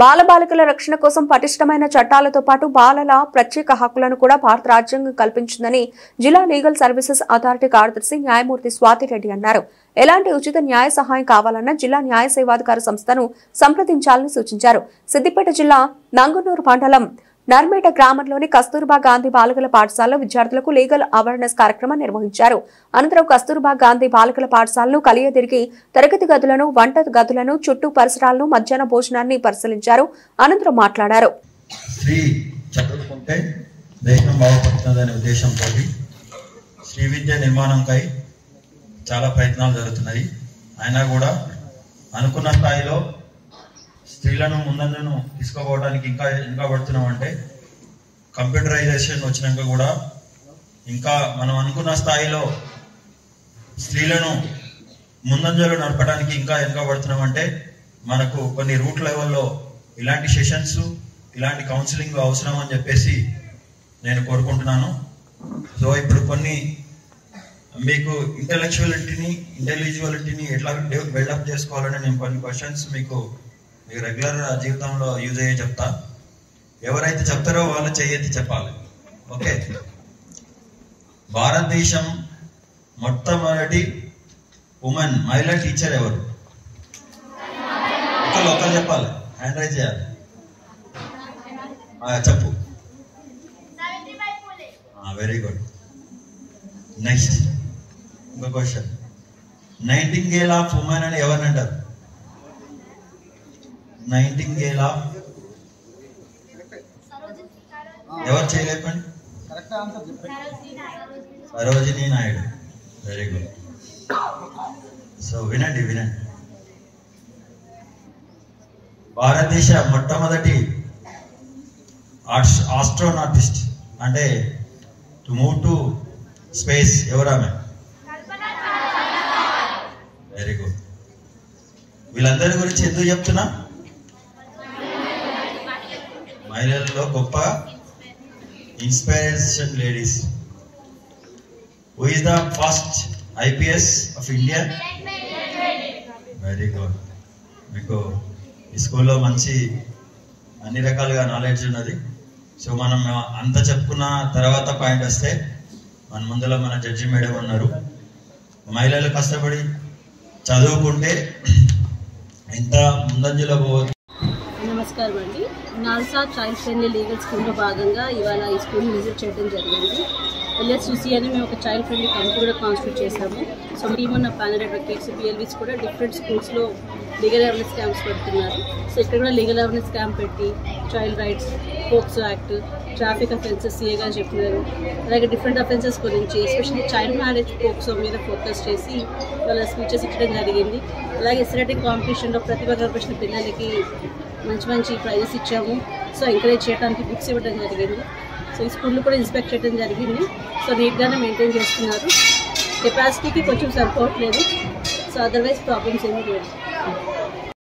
బాలబాలికల రక్షణ కోసం పటిష్టమైన చట్టాలతో పాటు బాలల ప్రత్యేక హక్కులను కూడా భారత రాజ్యాంగం కల్పించిందని జిల్లా లీగల్ సర్వీసెస్ అథారిటీ కార్యదర్శి న్యాయమూర్తి స్వాతిరెడ్డి అన్నారు. ఎలాంటి ఉచిత న్యాయ సహాయం కావాలన్నా జిల్లా న్యాయ సేవాధికార సంస్థను సంప్రదించాలని సూచించారు. సిద్దిపేట జిల్లా నంగునూరు మండలం నర్మేట గ్రామంలోని కస్తూర్బా గాంధీ బాలికల పాఠశాలలో విద్యార్థులకు లీగల్ అవేర్నెస్ కార్యక్రమం నిర్వహించారు. అనంతరం కస్తూర్బా గాంధీ బాలికల పాఠశాలను కలియదిరిగి తరగతి గదులను, వంట గదులను, చుట్టూ పరిసరాలను, మధ్యాహ్న భోజనాన్ని పరిశీలించారు. అనంతరం మాట్లాడారు. శ్రీ చదువుకుంటే దేశం బాగుపడుతుందనే ఉద్దేశంతో శ్రీ విద్య నిర్మాణంకై చాలా ప్రయత్నాలు జరుగుతున్నాయి. అయినా కూడా అనుకున్న స్థాయిలో స్త్రీలను ముందంజను తీసుకోవడానికి ఇంకా పడుతున్నాం. అంటే కంప్యూటరైజేషన్ వచ్చినాక కూడా ఇంకా మనం అనుకున్న స్థాయిలో స్త్రీలను ముందంజలు నడపడానికి ఇంకా పడుతున్నాం. అంటే మనకు కొన్ని రూట్ లెవెల్లో ఇలాంటి సెషన్స్, ఇలాంటి కౌన్సిలింగ్ అవసరం అని చెప్పేసి నేను కోరుకుంటున్నాను. సో ఇప్పుడు కొన్ని మీకు ఇంటెలిజిబిలిటీని ఎట్లా బిల్డప్ చేసుకోవాలని నేను కొన్ని క్వశ్చన్స్ మీకు రెగ్యులర్ జీవితంలో యూజ్ అయ్యే చెప్తా. ఎవరైతే చెప్తారో వాళ్ళు చెయ్యెత్తి చెప్పాలి. ఓకే. భారతదేశం మొట్టమొదటి ఉమెన్ మహిళా టీచర్ ఎవరు? ఒకరు చెప్పాలి, హ్యాండ్ రైజ్ చేయాలి. చెప్పు. Very good. నెక్స్ట్ ఇంకో క్వశ్చన్. నైటింగేల్ ఆఫ్ ఉమెన్ అని ఎవరిని అంటారు? నైటింగేల్ ఆఫ్ ఎవరు చేయలేపండి? Sarojini Naidu. Very good. So వినండి. భారతదేశ మొట్టమొదటి ఆస్ట్రోనాటిస్ట్ అంటే టు మూవ్ టు స్పేస్ ఎవరామె? Very good. వీళ్ళందరి గురించి ఎందుకు చెప్తున్నా? మహిళల్లో గొప్ప inspiration ladies. Who is the first IPS of India? Very good. మీకు ఈ స్కూల్లో మంచి అన్ని రకాలుగా నాలెడ్జ్ ఉన్నది. సో మనం అంత చెప్పుకున్న తర్వాత పాయింట్ వస్తే మన ముందులో మన జడ్జి మేడం ఉన్నారు. మహిళలు కష్టపడి చదువుకుంటే ఎంత ముందంజలో పోవచ్చు. నమస్కారం అండి. నాల్సా చైల్డ్ ఫ్రెండ్లీ లీగల్ స్కూల్లో భాగంగా ఇవాళ ఈ స్కూల్ని విజిట్ చేయడం జరిగింది. LSUC అని మేము ఒక చైల్డ్ ఫ్రెండ్లీ కమిటీ కూడా కాన్స్టిట్యూట్ చేశాము. సో మేమున్న ప్యానల్ అడ్వకేట్స్, PLVs కూడా డిఫరెంట్ స్కూల్స్లో లీగల్ అవేర్నెస్ క్యాంప్స్ పెడుతున్నారు. సో ఇక్కడ కూడా లీగల్ అవేర్నెస్ క్యాంప్ పెట్టి child rights, POCSO act, traffic offences CA గారు చెప్పినారు. అలాగే డిఫరెంట్ అఫెన్సెస్ గురించి ఎస్పెషల్లీ చైల్డ్ మ్యారేజ్ పోక్సో మీద ఫోకస్ చేసి వాళ్ళ స్పీచెస్ ఇచ్చడం జరిగింది. అలాగే ఎస్ఎల్టీ కాంపిటీషన్లో ప్రతిభ కనపరిచిన పిల్లలకి మంచి ప్రైజెస్ ఇచ్చాము. సో ఎంకరేజ్ చేయడానికి బుక్స్ ఇవ్వడం జరిగింది. సో ఈ స్కూల్లో కూడా ఇన్స్పెక్ట్ చేయడం జరిగింది. సో నీట్గానే మెయింటైన్ చేస్తున్నారు. కెపాసిటీకి కొంచెం సరిపోవట్లేదు. సో అదర్వైజ్ ప్రాబ్లమ్స్ ఏమీ లేదు.